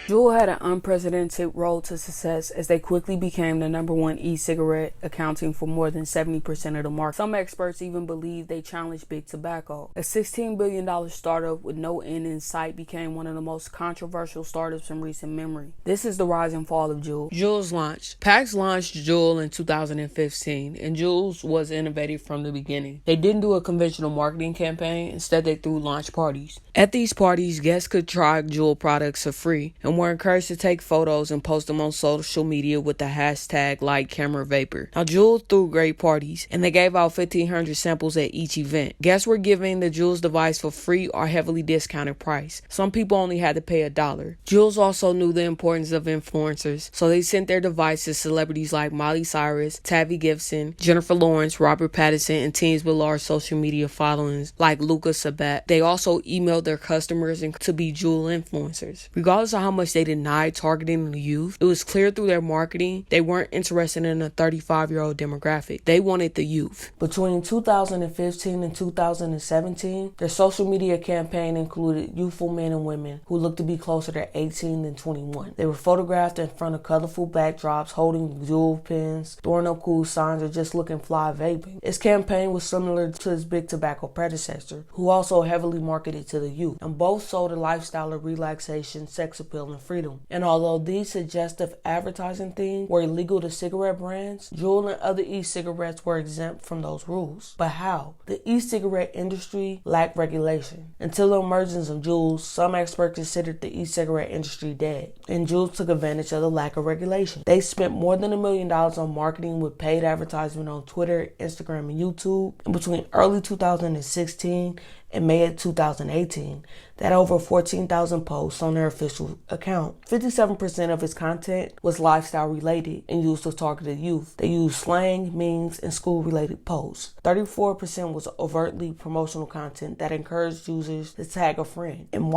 Juul had an unprecedented road to success as they quickly became the #1 e-cigarette, accounting for more than 70% of the market. Some experts even believe they challenged big tobacco. A $16 billion startup with no end in sight became one of the most controversial startups in recent memory. This is the rise and fall of Juul. Juul's launch. PAX launched Juul in 2015, and Juul was innovative from the beginning. They didn't do a conventional marketing campaign. Instead, they threw launch parties. At these parties, guests could try Juul products for free and were encouraged to take photos and post them on social media with the hashtag #LightCameraVapor. Now, Juul threw great parties, and they gave out 1,500 samples at each event. Guests were giving the Juul's device for free or heavily discounted price. Some people only had to pay $1. Juul's also knew the importance of influencers, so they sent their device to celebrities like Miley Cyrus, Tavi Gibson, Jennifer Lawrence, Robert Pattinson, and teens with large social media followings like Luca Sabat. They also emailed their customers to be Juul influencers. Regardless of how much they denied targeting the youth, it was clear through their marketing they weren't interested in a 35-year-old demographic. They wanted the youth. Between 2015 and 2017, their social media campaign included youthful men and women who looked to be closer to 18 than 21. They were photographed in front of colorful backdrops, holding Juul pens, throwing up cool signs, or just looking fly vaping. Its campaign was similar to its big tobacco predecessor, who also heavily marketed to the youth, and both sold a lifestyle of relaxation, sex appeal, and freedom. And although these suggestive advertising themes were illegal to cigarette brands, Juul and other e-cigarettes were exempt from those rules. But how? The e-cigarette industry lacked regulation. Until the emergence of Juul, some experts considered the e-cigarette industry dead, and Juul took advantage of the lack of regulation. They spent more than $1 million on marketing with paid advertisement on Twitter, Instagram, and YouTube. And between early 2016 and May of 2018, that over 14,000 posts on their official account. 57% of its content was lifestyle related and used to target youth. They used slang, memes, and school related posts. 34% was overtly promotional content that encouraged users to tag a friend. And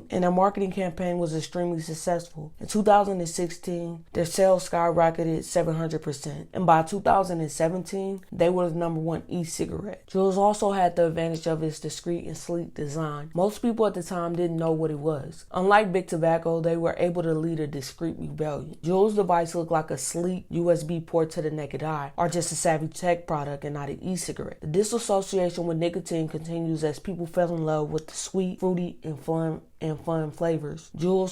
their marketing campaign was extremely successful. In 2016, their sales skyrocketed 700%, and by 2017, they were the #1 e-cigarette. Juul also had the advantage of its discreet and sleek design. Most people at the time didn't know what it was. Unlike big tobacco, they were able to lead a discreet rebellion. Juul's device looked like a sleek USB port to the naked eye, or just a savvy tech product and not an e-cigarette. The disassociation with nicotine continues as people fell in love with the sweet, fruity, and fun flavors Juul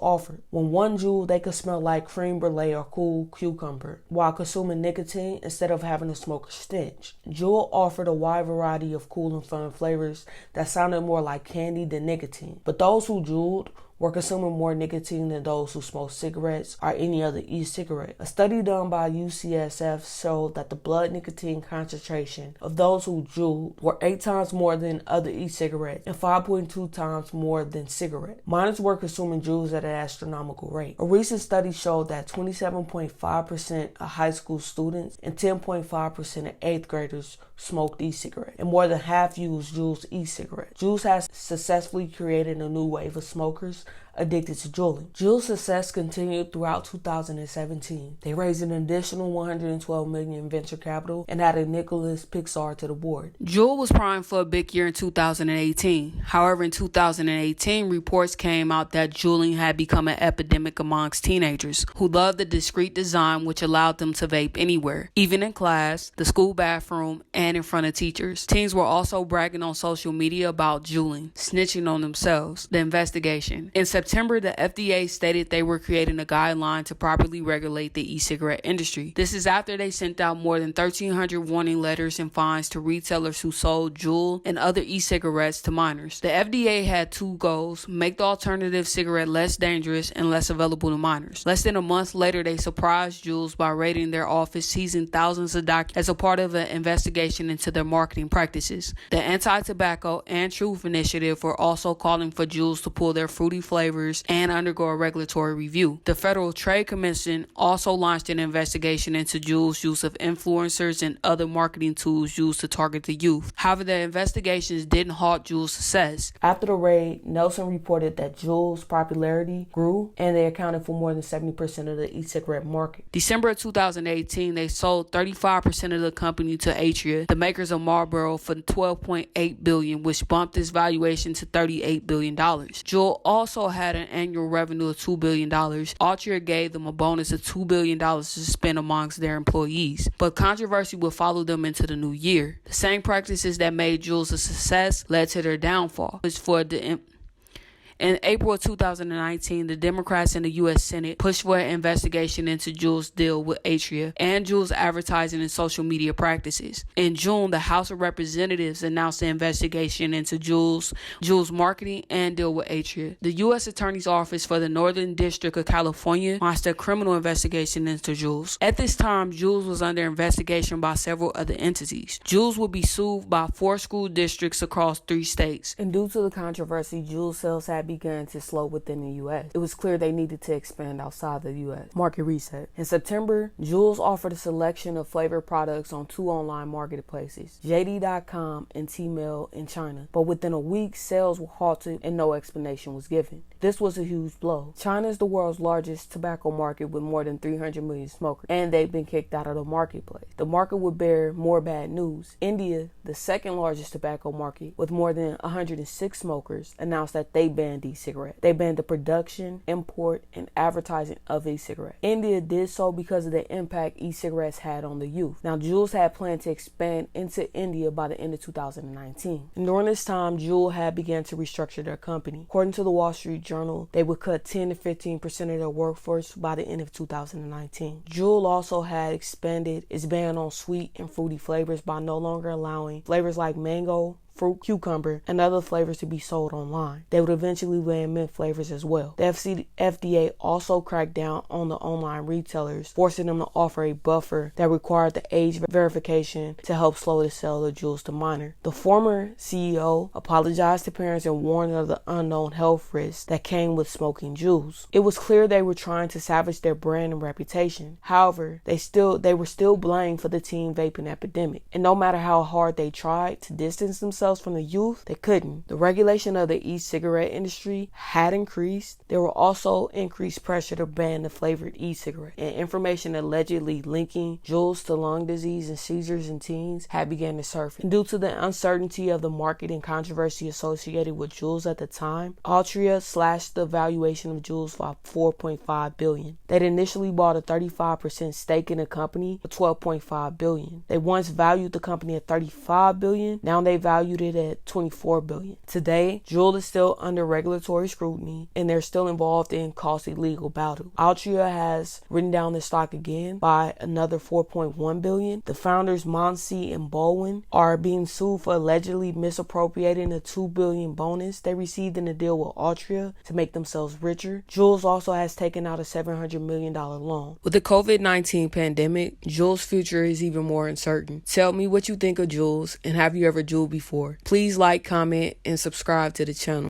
offered. When one Juul, they could smell like creme brulee or cool cucumber while consuming nicotine instead of having to smoke a stench. Juul offered a wide variety of cool and fun flavors that sounded more like candy than nicotine. But those who Juuled were consuming more nicotine than those who smoked cigarettes or any other e-cigarette. A study done by UCSF showed that the blood nicotine concentration of those who Juuled were 8 times more than other e-cigarettes and 5.2 times more than cigarettes. Minors were consuming Juuls at an astronomical rate. A recent study showed that 27.5% of high school students and 10.5% of 8th graders smoked e-cigarettes, and more than half used Juul's e-cigarettes. Juul has successfully created a new wave of smokers addicted to Juuling. Juul's success continued throughout 2017. They raised an additional $112 million in venture capital and added Nicholas Pixar to the board. Juul was primed for a big year in 2018. However, in 2018, reports came out that Juuling had become an epidemic amongst teenagers who loved the discreet design which allowed them to vape anywhere, even in class, the school bathroom, and in front of teachers. Teens were also bragging on social media about Juuling, snitching on themselves. The investigation. In September, the FDA stated they were creating a guideline to properly regulate the e-cigarette industry. This is after they sent out more than 1,300 warning letters and fines to retailers who sold Juul and other e-cigarettes to minors. The FDA had 2 goals: make the alternative cigarette less dangerous and less available to minors. Less than a month later, they surprised Juul by raiding their office, seizing thousands of documents as a part of an investigation into their marketing practices. The Anti-Tobacco and Truth Initiative were also calling for Juul to pull their fruity flavors and undergo a regulatory review. The Federal Trade Commission also launched an investigation into Juul's use of influencers and other marketing tools used to target the youth. However, the investigations didn't halt Juul's success. After the raid, Nelson reported that Juul's popularity grew and they accounted for more than 70% of the e-cigarette market. December of 2018, they sold 35% of the company to Atria, the makers of Marlboro, for $12.8 billion, which bumped its valuation to $38 billion. Juul also had an annual revenue of $2 billion. Altria gave them a bonus of $2 billion to spend amongst their employees. But controversy would follow them into the new year. The same practices that made Juul's a success led to their downfall. In April of 2019, the Democrats in the U.S. Senate pushed for an investigation into Juul's deal with Altria and Juul's advertising and social media practices. In June, the House of Representatives announced an investigation into Juul's marketing and deal with Altria. The U.S. Attorney's Office for the Northern District of California launched a criminal investigation into Juul's. At this time, Juul's was under investigation by several other entities. Juul's would be sued by 4 school districts across 3 states. And due to the controversy, Juul's sales had began to slow within the U.S. It was clear they needed to expand outside the U.S. Market reset. In September, Juul's offered a selection of flavored products on 2 online marketplaces, JD.com and Tmall in China. But within a week, sales were halted and no explanation was given. This was a huge blow. China is the world's largest tobacco market with more than 300 million smokers, and they've been kicked out of the marketplace. The market would bear more bad news. India, the second largest tobacco market with more than 106 smokers, announced that they banned e-cigarettes. They banned the production, import, and advertising of e-cigarettes. India did so because of the impact e-cigarettes had on the youth. Now, Juul's had planned to expand into India by the end of 2019. And during this time, Juul had begun to restructure their company. According to the Wall Street Journal, they would cut 10 to 15% of their workforce by the end of 2019. Juul also had expanded its ban on sweet and fruity flavors by no longer allowing flavors like mango, fruit, cucumber, and other flavors to be sold online. They would eventually ban mint flavors as well. The FDA also cracked down on the online retailers, forcing them to offer a buffer that required the age verification to help slow the sale of Juuls to minors. The former CEO apologized to parents and warned of the unknown health risks that came with smoking Juuls. It was clear they were trying to salvage their brand and reputation. However, they were still blamed for the teen vaping epidemic. And no matter how hard they tried to distance themselves from the youth, they couldn't. The regulation of the e-cigarette industry had increased. There were also increased pressure to ban the flavored e-cigarette, and information allegedly linking Juuls to lung disease and seizures in teens had begun to surface. And due to the uncertainty of the market and controversy associated with Juuls at the time, Altria slashed the valuation of Juuls by $4.5 billion. They'd initially bought a 35% stake in the company for $12.5 billion. They once valued the company at $35 billion. Now they valued it at $24 billion. Today, Juul is still under regulatory scrutiny, and they're still involved in costly legal battles. Altria has written down the stock again by another $4.1 billion. The founders Monsi and Bowen are being sued for allegedly misappropriating the $2 billion bonus they received in the deal with Altria to make themselves richer. Juul also has taken out a $700 million loan. With the COVID-19 pandemic, Juul's future is even more uncertain. Tell me what you think of Juul's, and have you ever Juuled before? Please like, comment, and subscribe to the channel.